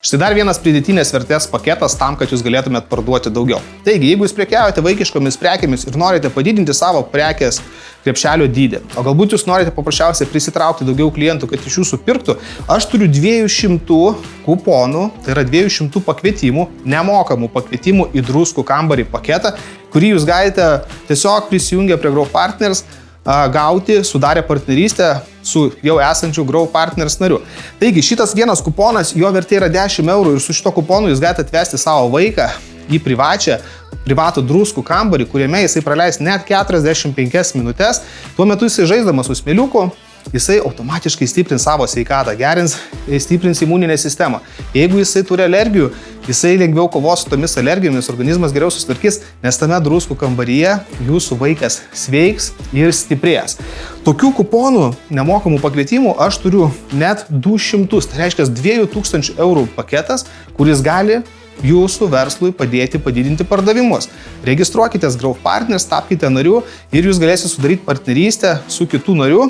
Štai dar vienas pridėtinės vertės paketas tam, kad jūs galėtumėt parduoti daugiau. Taigi, jeigu jūs prekiaujate vaikiškomis prekėmis ir norite padidinti savo prekės krepšelio dydį, o galbūt jūs norite paprasčiausiai prisitraukti daugiau klientų, kad iš jūsų pirktų, aš turiu 200 kuponų, tai yra 200 pakvietimų, nemokamų pakvietimų į druskų kambarį paketą, kurį jūs galite tiesiog prisijungę prie Grow Partners gauti, sudarę partnerystę su jau esančiu Grow Partners nariu. Taigi šitas vienas kuponas, jo vertė yra 10 eurų ir su šito kuponu jūs galite atvesti savo vaiką į privatų druskų kambarį, kuriame jisai praleis net 45 minutės. Tuo metu jisai žaisdamas su smėliuku, jisai automatiškai stiprins savo sveikatą, gerins, stiprins imuninę sistemą. Jeigu jisai turi alergijų, jisai lengviau kovos su tomis alergijomis, organizmas geriau susitvarkys, nes tame druskų kambaryje jūsų vaikas sveiks ir stiprės. Tokių kuponų, nemokamų pakvietimų aš turiu net 200, tai reiškia 2000 eurų paketas, kuris gali jūsų verslui padėti padidinti pardavimus. Registruokitės Grow Partners, tapkite nariu ir jūs galėsite sudaryti partnerystę su kitų nariu